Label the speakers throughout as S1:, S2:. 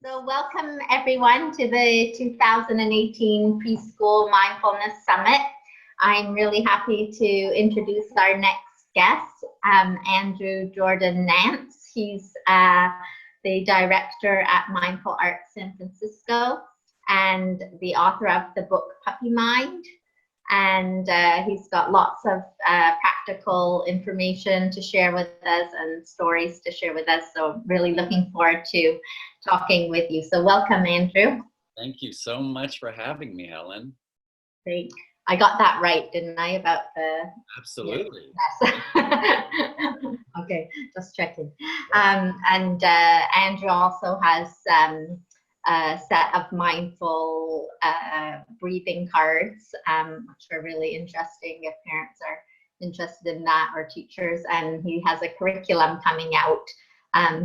S1: So welcome everyone to the 2018 Preschool Mindfulness Summit. I'm really happy to introduce our next guest, Andrew Jordan Nance. He's the director at Mindful Arts San Francisco and the author of the book Puppy Mind. And he's got lots of practical information to share with us and stories to share with us. So really looking forward to talking with you. So welcome, Andrew.
S2: Thank you so much for having me, Helen.
S1: Great. I got that right, didn't I, about the...
S2: Absolutely.
S1: Yes. Okay, just checking. And Andrew also has a set of mindful breathing cards, which are really interesting if parents are interested in that, or teachers. And he has a curriculum coming out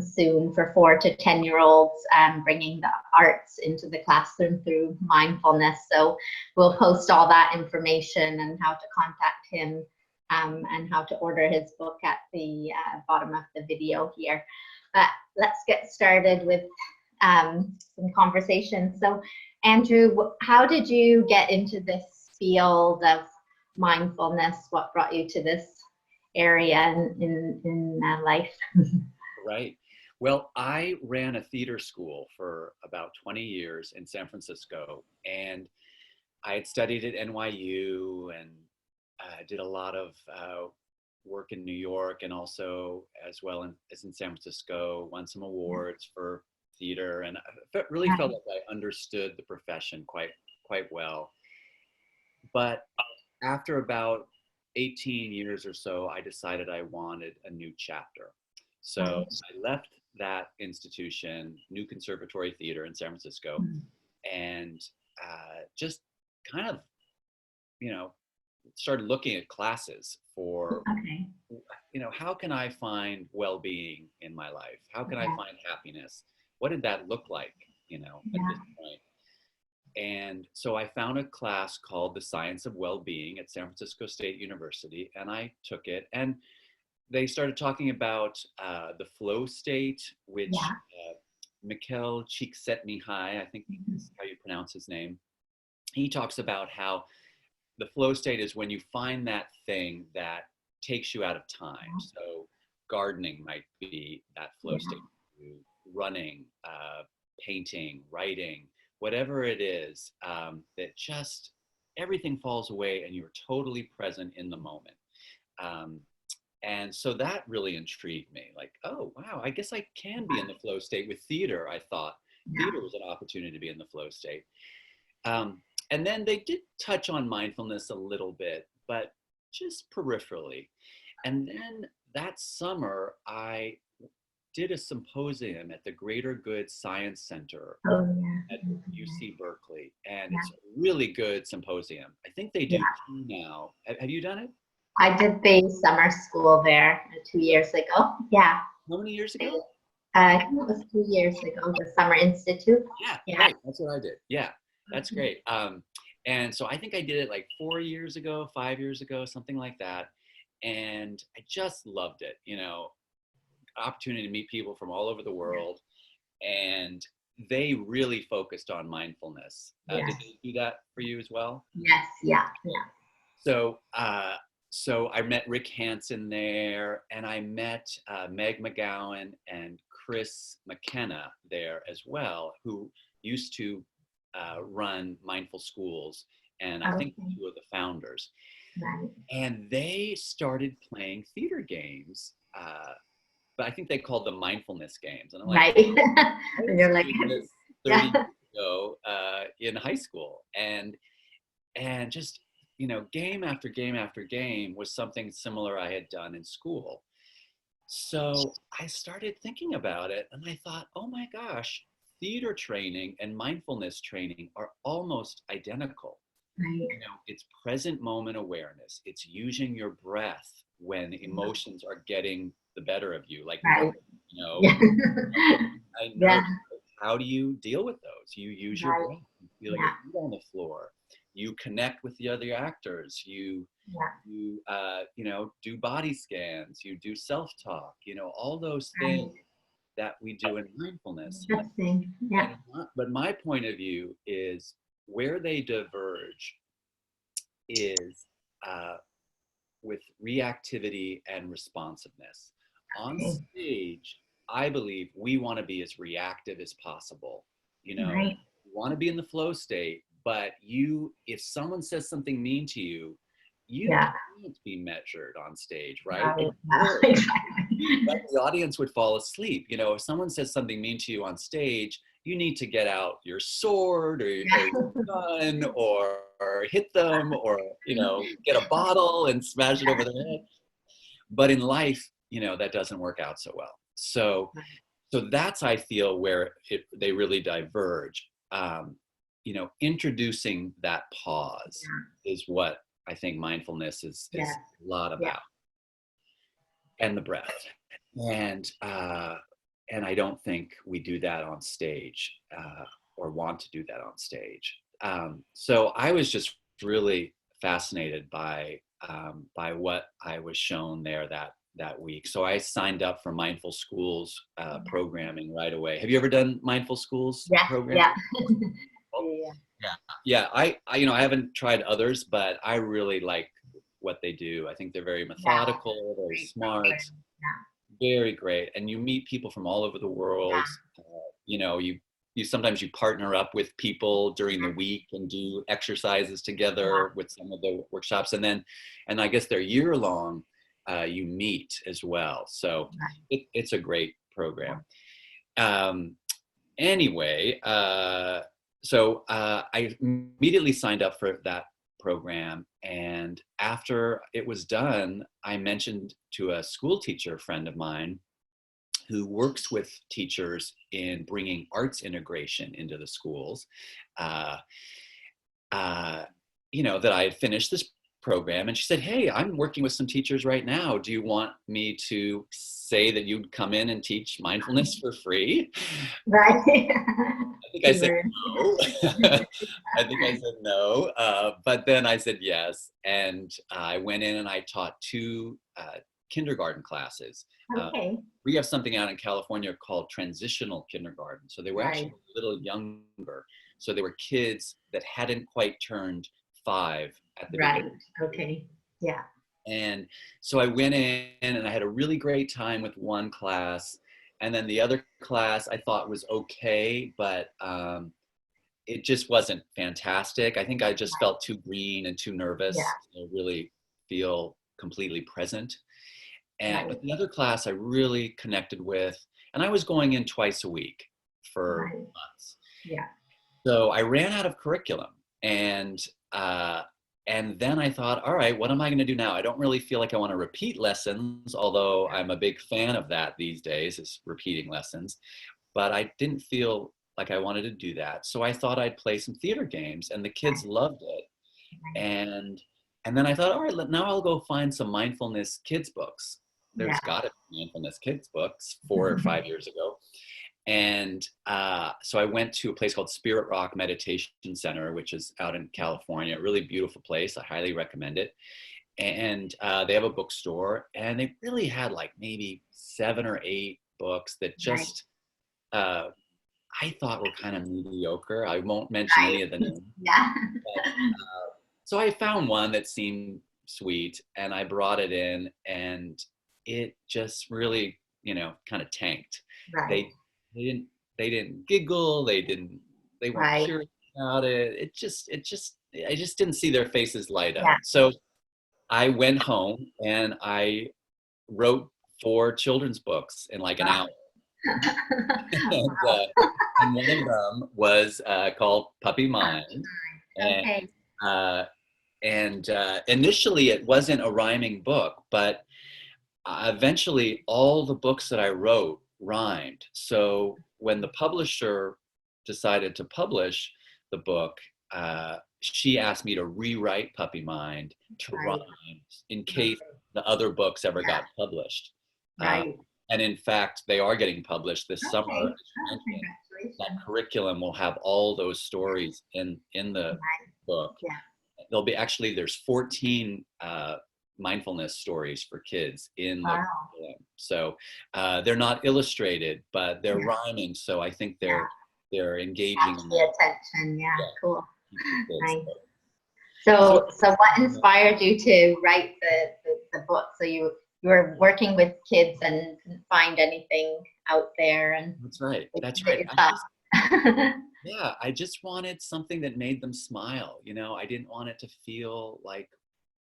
S1: soon for 4 to 10-year-olds, bringing the arts into the classroom through mindfulness. So we'll post all that information and how to contact him and how to order his book at the bottom of the video here. But let's get started with some conversation. So Andrew, how did you get into this field of mindfulness? What brought you to this area in life?
S2: Right. Well, I ran a theater school for about 20 years in San Francisco, and I had studied at NYU and did a lot of work in New York, and also as well as in San Francisco, won some awards for theater, and I really felt like I understood the profession quite well. But after about 18 years or so, I decided I wanted a new chapter. So I left that institution, New Conservatory Theater in San Francisco, and just kind of, started looking at classes for, how can I find well-being in my life? How can I find happiness? What did that look like, at this point? And so I found a class called The Science of Well-Being at San Francisco State University, and I took it. And they started talking about the flow state, which Mikhail Csikszentmihalyi, I think is how you pronounce his name. He talks about how the flow state is when you find that thing that takes you out of time. So gardening might be that flow state, running, painting, writing, whatever it is, that just everything falls away and you're totally present in the moment. And so that really intrigued me. Like, oh, wow, I guess I can be in the flow state with theater. I thought theater was an opportunity to be in the flow state. And then they did touch on mindfulness a little bit, but just peripherally. And then that summer, I did a symposium at the Greater Good Science Center at UC Berkeley. And it's a really good symposium. I think they do two now. Have you done it?
S1: I did the summer school there 2 years ago. Yeah.
S2: How many years ago?
S1: I think it was 2 years ago, the Summer Institute.
S2: Yeah, right. That's what I did. Yeah, that's great. And so I think I did it like 4 years ago, 5 years ago, something like that. And I just loved it, opportunity to meet people from all over the world. And they really focused on mindfulness. Did they do that for you as well?
S1: Yes, yeah.
S2: So I met Rick Hansen there, and I met Meg McGowan and Chris McKenna there as well, who used to run Mindful Schools, and I think two of the founders. And they started playing theater games, but I think they called them mindfulness games. And I'm like,
S1: and you're like,
S2: this 30 years ago in high school, and just game after game after game was something similar I had done in school. So I started thinking about it, and I thought, oh my gosh, theater training and mindfulness training are almost identical. It's present moment awareness. It's using your breath when emotions are getting the better of you, like, I know. How do you deal with those? You use your breath. You feel your feet on the floor. You connect with the other actors. You do body scans. You do self-talk. All those things that we do in mindfulness.
S1: Interesting. Yeah.
S2: But my point of view is where they diverge is with reactivity and responsiveness. On stage, I believe we want to be as reactive as possible. You know,
S1: Right.
S2: you want to be in the flow state, but if someone says something mean to you, you can't be measured on stage, right?
S1: Exactly.
S2: The audience would fall asleep. You know, if someone says something mean to you on stage, you need to get out your sword or your gun or hit them or, you know, get a bottle and smash it over their head. But in life, you know, that doesn't work out so well. So that's, I feel, where they really diverge. You know, introducing that pause is what I think mindfulness is a lot about. And the breath. And I don't think we do that on stage or want to do that on stage. So I was just really fascinated by what I was shown there that week. So I signed up for Mindful Schools programming right away. Have you ever done Mindful Schools programming? Yeah. I you know, I haven't tried others, but I really like what they do. I think they're very methodical, very smart, very great. And you meet people from all over the world. You know, you sometimes you partner up with people during the week and do exercises together with some of the workshops. And I guess they're year long, you meet as well. So it's a great program. Anyway, so I immediately signed up for that program. And after it was done, I mentioned to a school teacher friend of mine who works with teachers in bringing arts integration into the schools, you know, that I had finished this program. And she said, "Hey, I'm working with some teachers right now. Do you want me to say that you'd come in and teach mindfulness for free?"
S1: Right.
S2: I think I said no. I think I said no. But then I said yes. And I went in and I taught 2 kindergarten classes. We have something out in California called transitional kindergarten. So they were actually a little younger. So they were kids that hadn't quite turned 5 at the beginning. And so I went in and I had a really great time with one class. And then the other class I thought was okay, but it just wasn't fantastic. I think I just felt too green and too nervous to really feel completely present. But the other class I really connected with, and I was going in twice a week for months. So I ran out of curriculum, and then I thought, all right, what am I going to do now? I don't really feel like I want to repeat lessons, although I'm a big fan of that these days, is repeating lessons. But I didn't feel like I wanted to do that. So I thought I'd play some theater games, and the kids loved it. And then I thought, all right, now I'll go find some mindfulness kids books. There's got to be mindfulness kids books 4 or 5 years ago. And so I went to a place called Spirit Rock Meditation Center, which is out in California, a really beautiful place. I highly recommend it. And they have a bookstore, and they really had like maybe 7 or 8 books that just I thought were kind of mediocre. I won't mention any of the names. But, so I found one that seemed sweet, and I brought it in, and it just really, you know, kind of tanked. They didn't giggle. They weren't curious about it. I just didn't see their faces light up. So I went home and I wrote 4 children's books in like an hour. And one of them was called Puppy Mind. And initially it wasn't a rhyming book, but eventually all the books that I wrote rhymed. So when the publisher decided to publish the book, she asked me to rewrite Puppy Mind to rhyme in case the other books ever got published. And in fact, they are getting published this summer. That curriculum will have all those stories in the book. There'll be there's 14 mindfulness stories for kids in the
S1: Wow.
S2: curriculum. So they're not illustrated, but they're rhyming. So I think they're engaging.
S1: Catch the attention. Yeah,
S2: Yeah,
S1: cool.
S2: kids.
S1: Nice. So what inspired you to write the book? So you were working with kids and didn't find anything out there, and
S2: That's right. That's
S1: that
S2: right.
S1: you thought.
S2: Yeah, I just wanted something that made them smile. You know, I didn't want it to feel like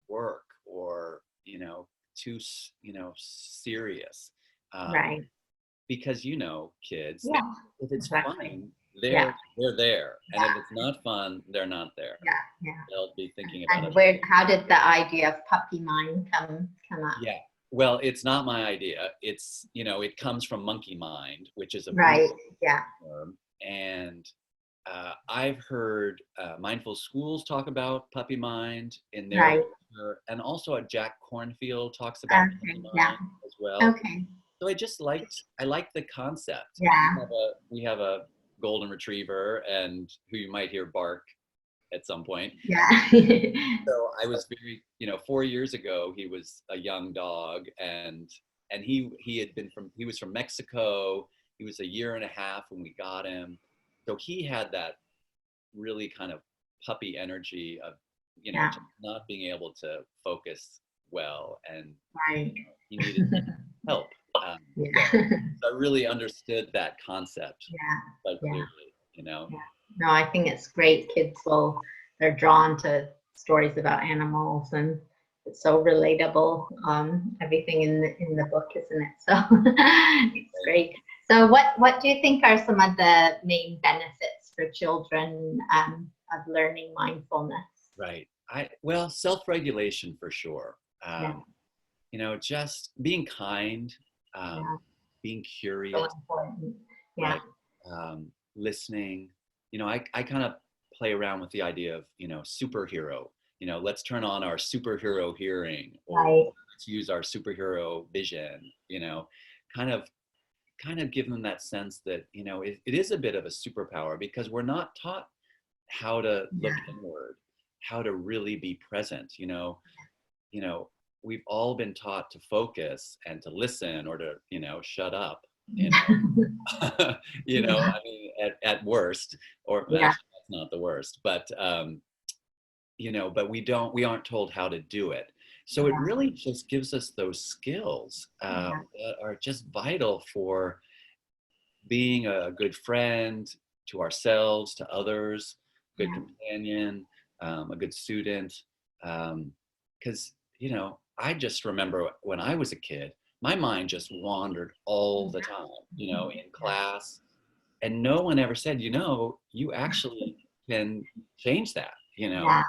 S2: work or, you know, too, you know, serious.
S1: Right.
S2: Because, you know, kids,
S1: Yeah.
S2: if it's
S1: Exactly.
S2: fun,
S1: Yeah.
S2: they're there. And if it's not fun, they're not there.
S1: Yeah. Yeah.
S2: They'll be thinking about
S1: And
S2: it.
S1: how did the idea of puppy mind come up?
S2: Yeah. Well, it's not my idea. It's, you know, it comes from monkey mind, which is a
S1: Right.
S2: Buddhist
S1: Yeah.
S2: term. And I've heard mindful schools talk about puppy mind in their
S1: Right.
S2: literature, and also Jack Cornfield talks about puppy
S1: Okay. Yeah.
S2: mind as well.
S1: Okay.
S2: So I liked the concept.
S1: Yeah.
S2: We have a golden retriever, and who you might hear bark at some point.
S1: Yeah.
S2: So I was very, you know, 4 years ago, he was a young dog, and he was from Mexico. He was a year and a half when we got him. So he had that really kind of puppy energy of, you know,
S1: Yeah.
S2: just not being able to focus well, and
S1: Right.
S2: he needed help.
S1: Yeah.
S2: So I really understood that concept
S1: Yeah.
S2: quite
S1: Yeah.
S2: clearly, you know.
S1: Yeah. No, I think it's great. They're drawn to stories about animals, and it's so relatable. Everything in the book, isn't it? So it's great. So what do you think are some of the main benefits for children of learning mindfulness?
S2: Right. Well, self-regulation for sure.
S1: Yeah.
S2: You know, just being kind,
S1: Yeah.
S2: being
S1: So
S2: curious,
S1: important. Yeah.
S2: right? Listening. You know, I kind of play around with the idea of, you know, superhero. You know, let's turn on our superhero hearing, or
S1: Right.
S2: let's use our superhero vision. You know, kind of give them that sense that, you know, it is a bit of a superpower, because we're not taught how to look
S1: Yeah.
S2: inward, how to really be present. You know, we've all been taught to focus and to listen, or to, you know, shut up, you know. You know, I mean, at worst, or
S1: Yeah.
S2: actually that's not the worst, but you know, but we aren't told how to do it. So it really just gives us those skills that are just vital for being a good friend to ourselves, to others, good companion, a good student. Because, you know, I just remember when I was a kid, my mind just wandered all the time, you know, in class. And no one ever said, you know, you actually can change that, you know,
S1: Yeah.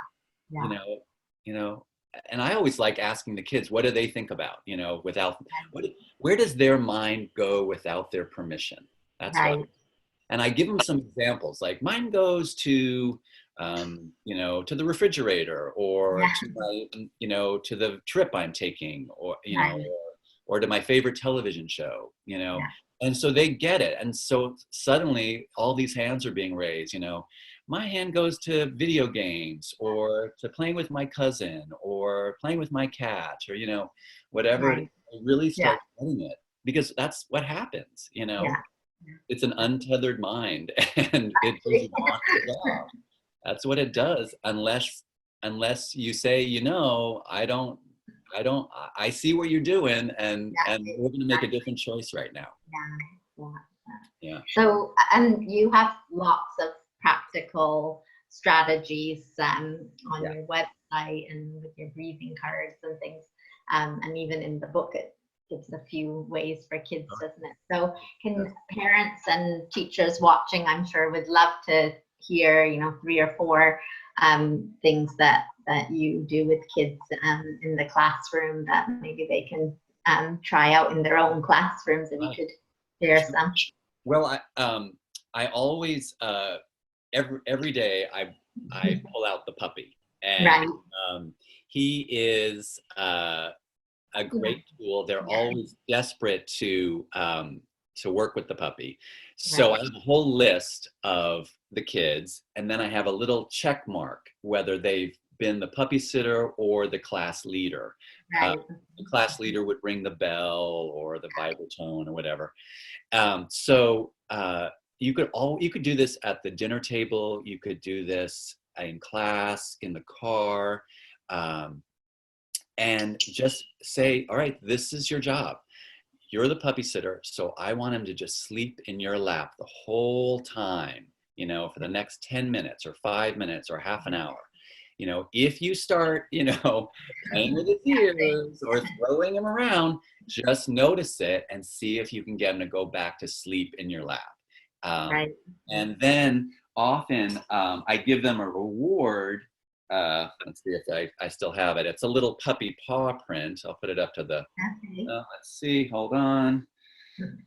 S2: you
S1: Yeah.
S2: know, you know. And I always like asking the kids, what do they think about, you know, where does their mind go without their permission? That's what,
S1: Right.
S2: and I give them some examples, like mine goes to, you know, to the refrigerator, or
S1: Yeah.
S2: to my, you know, to the trip I'm taking, or, you know,
S1: Right.
S2: or to my favorite television show, you know.
S1: Yeah.
S2: And so they get it. And so suddenly all these hands are being raised, you know. My hand goes to video games, or to playing with my cousin, or playing with my cat, or, you know, whatever it is.
S1: Right.
S2: I really
S1: Yeah.
S2: start getting it, because that's what happens, you know.
S1: Yeah.
S2: It's an untethered mind, and it just wanders off. That's what it does, unless you say, you know, I see what you're doing, and we're going to make a different choice right now.
S1: Yeah.
S2: Yeah.
S1: So, and you have lots of practical strategies on your website, and with your breathing cards and things. And even in the book, it gives a few ways for kids, doesn't it? So, can parents and teachers watching, I'm sure, would love to hear, you know, 3 or 4 things that you do with kids in the classroom that maybe they can try out in their own classrooms, if you could share some.
S2: Well, I always every day I pull out the puppy, and he is a great tool. They're always desperate to work with the puppy. So I have a whole list of the kids, and then I have a little check mark whether they've been the puppy sitter or the class leader.
S1: Right.
S2: The class leader would ring the bell or the Bible tone or whatever. So you could do this at the dinner table. You could do this in class, in the car, and just say, all right, this is your job. You're the puppy sitter, so I want him to just sleep in your lap the whole time, you know, for the next 10 minutes or 5 minutes or half an hour. You know, if you start, you know, playing with his ears or throwing him around, just notice it and see if you can get him to go back to sleep in your lap.
S1: Right.
S2: And then often I give them a reward. Let's see if I still have it. It's a little puppy paw print. I'll put it up to the, let's see, hold on.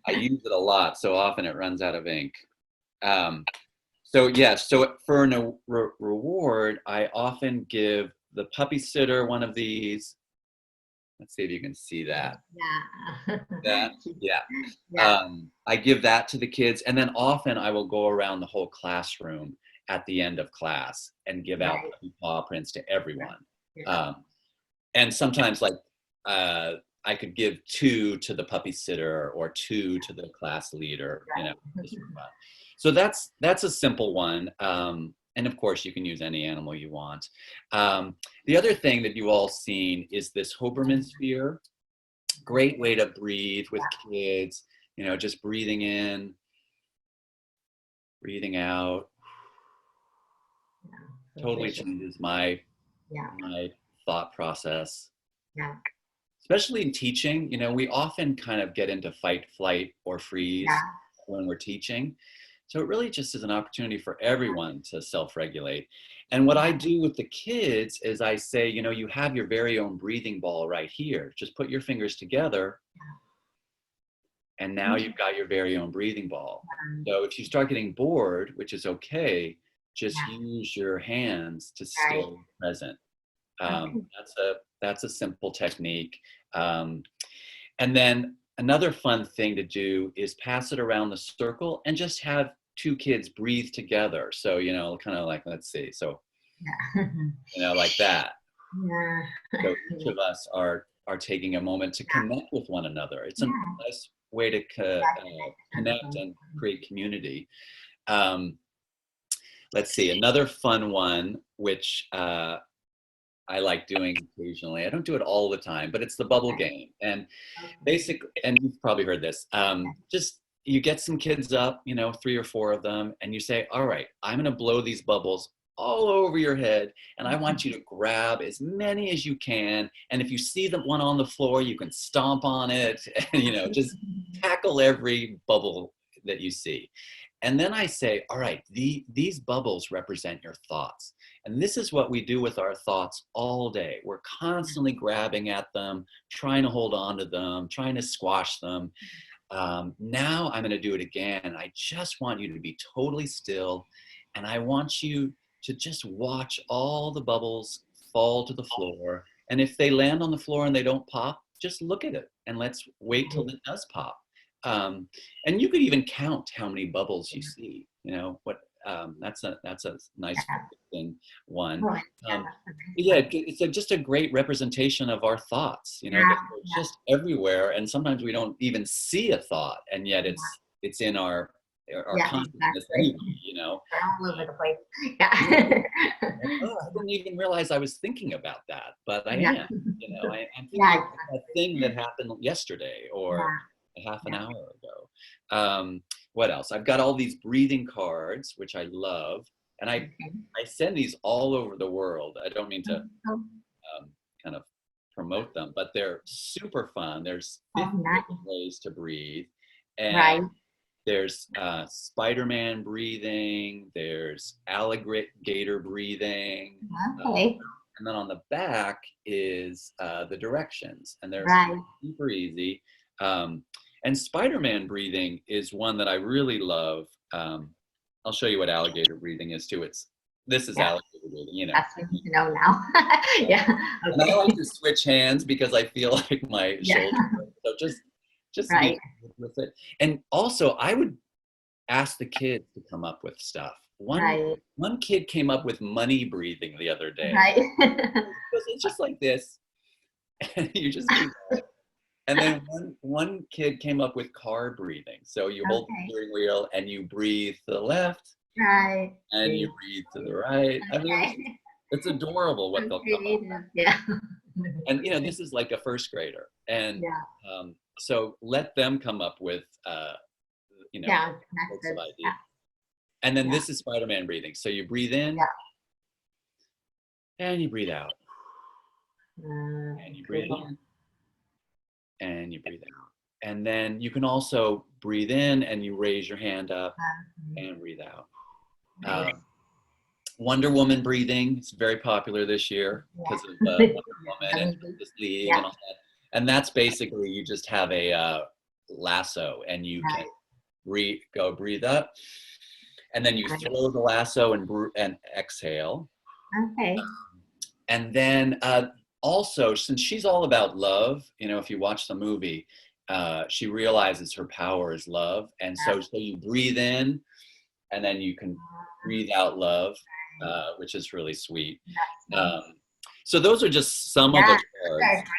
S2: I use it a lot, so often it runs out of ink. So yeah, so for a reward, I often give the puppy sitter one of these. Let's see if you can see that.
S1: Yeah.
S2: That, yeah.
S1: Yeah.
S2: I give that to the kids, and then often I will go around the whole classroom at the end of class and give out puppy paw prints to everyone. And sometimes, like, I could give 2 to the puppy sitter or 2 to the class leader, you know, just for fun. So that's a simple one. And of course, you can use any animal you want. The other thing that you've all seen is this Hoberman sphere. Great way to breathe with kids, you know, just breathing in, breathing out. Totally changes my thought process.
S1: Yeah.
S2: Especially in teaching, you know, we often kind of get into fight, flight, or freeze when we're teaching. So it really just is an opportunity for everyone to self-regulate. And what I do with the kids is I say, you know, you have your very own breathing ball right here. Just put your fingers together. And now you've got your very own breathing ball. So if you start getting bored, which is okay, just use your hands to stay present. That's a simple technique. And then another fun thing to do is pass it around the circle and just have 2 kids breathe together. So, you know, kind of like, let's see. So, you know, like that. So each of us are taking a moment to connect with one another. It's a nice way to connect and create community. Let's see, another fun one, which I like doing occasionally. I don't do it all the time, but it's the bubble game. And basically, and you've probably heard this, just you get some kids up, you know, 3 or 4 of them, and you say, all right, I'm going to blow these bubbles all over your head, and I want you to grab as many as you can. And if you see one on the floor, you can stomp on it, and, you know, just tackle every bubble that you see. And then I say, all right, these bubbles represent your thoughts. And this is what we do with our thoughts all day. We're constantly grabbing at them, trying to hold on to them, trying to squash them. Now I'm going to do it again. I just want you to be totally still. And I want you to just watch all the bubbles fall to the floor. And if they land on the floor and they don't pop, just look at it and let's wait till it does pop. And you could even count how many bubbles you see, you know, that's a nice thing one. Yeah, it's just a great representation of our thoughts, you know, they're just everywhere. And sometimes we don't even see a thought, and yet it's in our consciousness anyway, you know.
S1: All over the place.
S2: Oh, I didn't even realize I was thinking about that, but I am, you know, I'm thinking about that thing that happened yesterday or a half an hour ago. What else? I've got all these breathing cards, which I love, and I send these all over the world. I don't mean to kind of promote them, but they're super fun. There's 50 ways to breathe, and there's Spider-Man breathing, there's alligator breathing, and then on the back is the directions, and they're super easy. And Spider-Man breathing is one that I really love. I'll show you what alligator breathing is too. This is alligator breathing, you know.
S1: That's what you need to know now.
S2: And I like to switch hands because I feel like my shoulders. So just be with it. And also, I would ask the kids to come up with stuff. One kid came up with money breathing the other day.
S1: Right.
S2: It's just like this. And you just do that. And then one kid came up with car breathing. So you hold the steering wheel and you breathe to the left.
S1: Right.
S2: And you breathe to the right. I mean, it's adorable what they'll come up with.
S1: Yeah.
S2: And, this is like a first grader. And so let them come up with, sorts of ideas. Yeah. And then this is Spider-Man breathing. So you breathe in and you breathe out. And you breathe in and you breathe out. And then you can also breathe in and you raise your hand up and breathe out. Wonder Woman breathing is very popular this year because of Wonder Woman and Justice League and all that. And that's basically you just have a lasso and you can breathe up. And then you throw the lasso and exhale.
S1: Okay.
S2: And then also, since she's all about love, if you watch the movie, she realizes her power is love. And so you breathe in and then you can breathe out love, which is really sweet. So those are just some of the cards.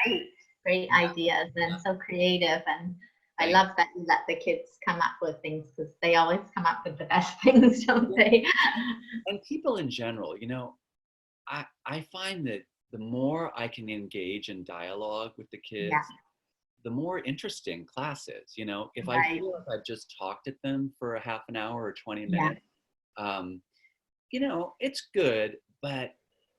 S1: Great ideas and so creative. And I love that you let the kids come up with things because they always come up with the best things, don't they?
S2: And people in general, I find that the more I can engage in dialogue with the kids, the more interesting class is. If I feel like I've just talked at them for a half an hour or 20 minutes, it's good, but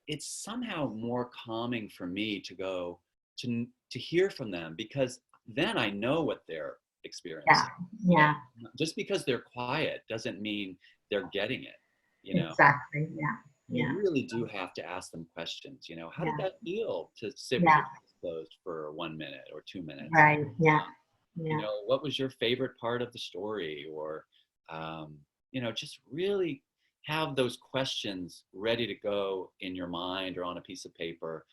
S2: it's somehow more calming for me to go to hear from them because then I know what they're experiencing.
S1: Yeah.
S2: Just because they're quiet doesn't mean they're getting it.
S1: Exactly. Yeah.
S2: You really do have to ask them questions. How did that feel to sit with your eyes closed for 1 minute or 2 minutes?
S1: Right. Yeah.
S2: What was your favorite part of the story? Or, just really have those questions ready to go in your mind or on a piece of paper.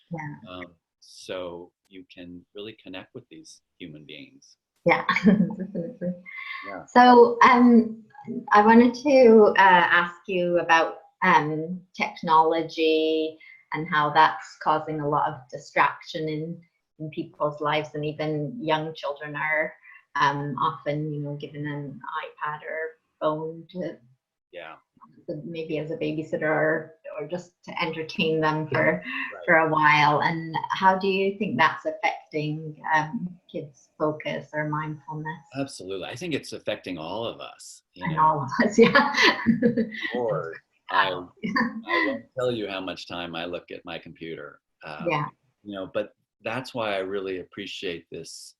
S2: So you can really connect with these human beings.
S1: Yeah, definitely. Yeah. So I wanted to ask you about technology and how that's causing a lot of distraction in people's lives, and even young children are often, given an iPad or phone to maybe as a babysitter or just to entertain them for a while. And how do you think that's affecting kids' focus or mindfulness?
S2: Absolutely. I think it's affecting all of us.
S1: All of us, yeah.
S2: Or I won't tell you how much time I look at my computer. But that's why I really appreciate this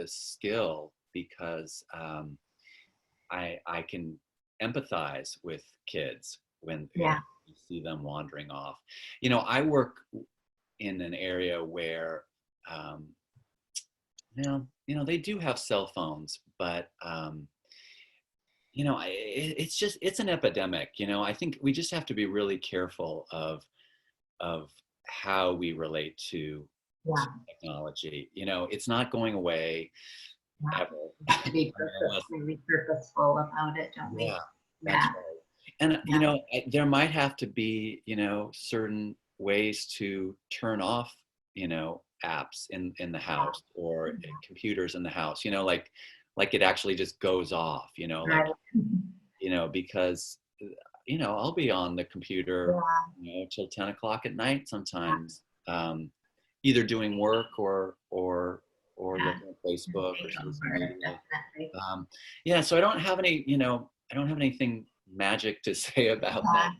S2: skill because I can empathize with kids when you see them wandering off. I work in an area where they do have cell phones, but it's an epidemic. I think we just have to be really careful of how we relate to technology. It's not going away ever.
S1: We have to be purposeful about it, don't we?
S2: That's right. And there might have to be certain ways to turn off apps in the house or computers in the house. Like it actually just goes off. Because I'll be on the computer till 10 o'clock at night sometimes, either doing work or looking at Facebook or social media. So I don't have anything magic to say about that.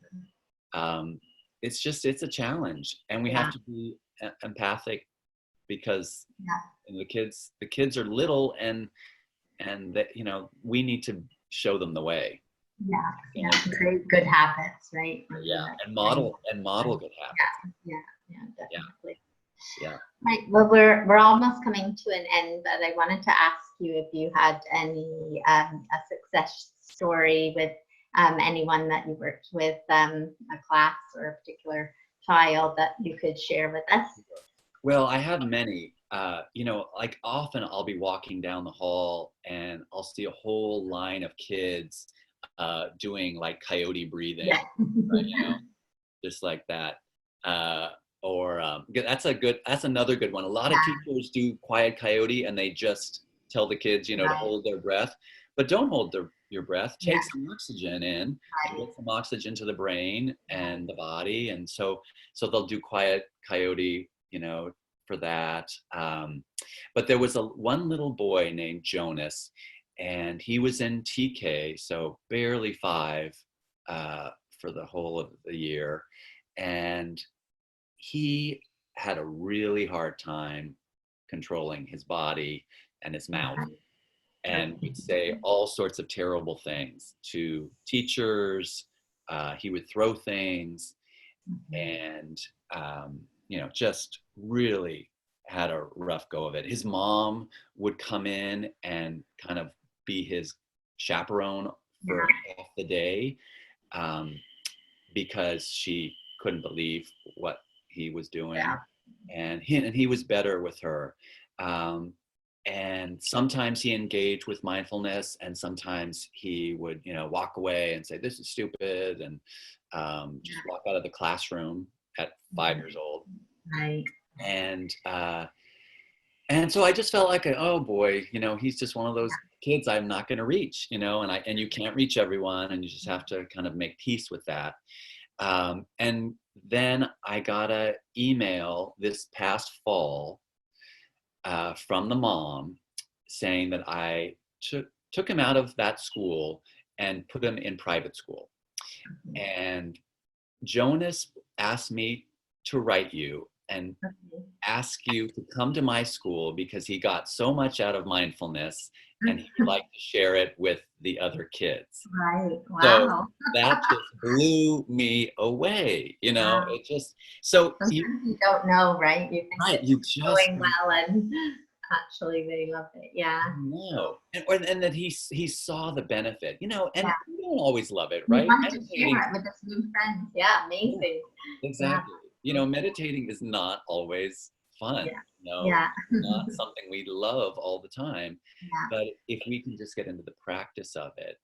S2: It's a challenge, and we have to be empathic because the kids are little, and that we need to show them the way.
S1: Create good habits, right?
S2: And model good habits.
S1: Definitely. Right. Well, we're almost coming to an end, but I wanted to ask you if you had any a success story with anyone that you worked with, a class or a particular child that you could share with us.
S2: Well, I have many. Like often I'll be walking down the hall and I'll see a whole line of kids doing like coyote breathing,
S1: Yeah.
S2: right, just like that. That's another good one. A lot of teachers do quiet coyote and they just tell the kids, to hold their breath, but don't hold your breath. Take some oxygen in, and get some oxygen to the brain and the body. And so they'll do quiet coyote, for that. But there was one little boy named Jonas, and he was in TK, so barely 5 for the whole of the year. And he had a really hard time controlling his body and his mouth, and would say all sorts of terrible things to teachers. He would throw things, and just really had a rough go of it. His mom would come in and kind of be his chaperone for half the day, because she couldn't believe what he was doing, and he was better with her. And sometimes he engaged with mindfulness, and sometimes he would, walk away and say, "This is stupid," and just walk out of the classroom at 5 years old.
S1: Right.
S2: And so I just felt like, oh boy, he's just one of those kids I'm not going to reach, and you can't reach everyone, and you just have to kind of make peace with that. And then I got an email this past fall from the mom saying that I took him out of that school and put him in private school. And Jonas asked me to write you and ask you to come to my school because he got so much out of mindfulness and he would like to share it with the other kids.
S1: Right. Wow.
S2: So that just blew me away. It just, so
S1: sometimes you don't know, right? You think it's going well, and actually they love it. Yeah.
S2: No. And that he saw the benefit, and we don't always love it, right?
S1: You want to share it with his new friends. Yeah, amazing.
S2: Exactly. Meditating is not always fun. Not something we love all the time. But if we can just get into the practice of it,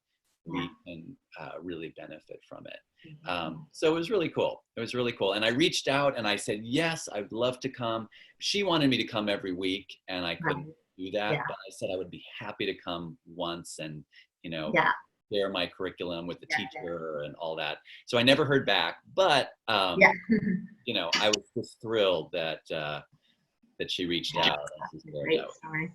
S2: we can really benefit from it. So it was really cool. And I reached out and I said, yes, I'd love to come. She wanted me to come every week, and I couldn't do that. But I said I would be happy to come once and, share my curriculum with the teacher and all that. So I never heard back, but I was just thrilled that she reached out.
S1: Great story.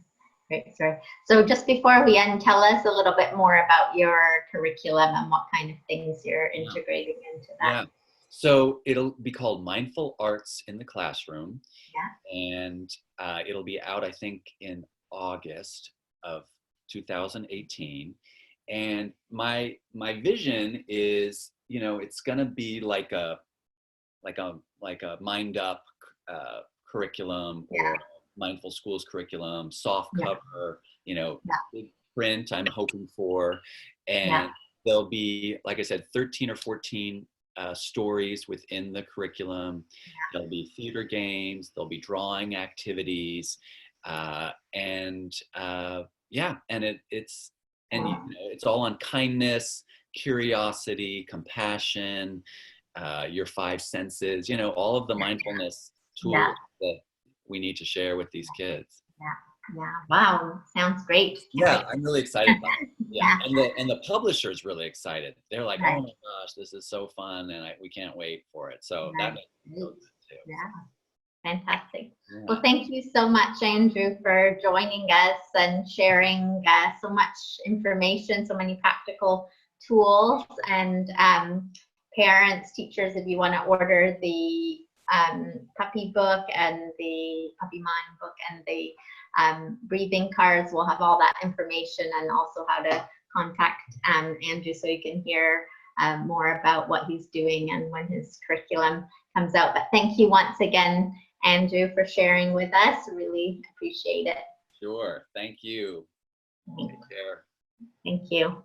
S1: Great story. So just before we end, tell us a little bit more about your curriculum and what kind of things you're integrating into that.
S2: Yeah. So it'll be called Mindful Arts in the Classroom. And it'll be out, I think, in August of 2018. And my vision is, it's going to be like a Mind Up curriculum, or Mindful Schools curriculum, soft cover, big print I'm hoping for. And there'll be, like I said, 13 or 14 stories within the curriculum. There'll be theater games, there'll be drawing activities, and it's all on kindness, curiosity, compassion, your 5 senses, all of the mindfulness tools that we need to share with these kids.
S1: Wow, sounds great.
S2: I'm really excited about it. And the publisher's really excited. They're like, oh my gosh, this is so fun, and we can't wait for it. So that makes me feel good too.
S1: Fantastic. Well, thank you so much, Andrew, for joining us and sharing so much information, so many practical tools. And parents, teachers, if you want to order the puppy book and the puppy mind book and the breathing cards, we'll have all that information, and also how to contact Andrew so you can hear more about what he's doing and when his curriculum comes out. But thank you once again, Andrew, for sharing with us. Really appreciate it.
S2: Sure. Thank you. Take care.
S1: Thank you.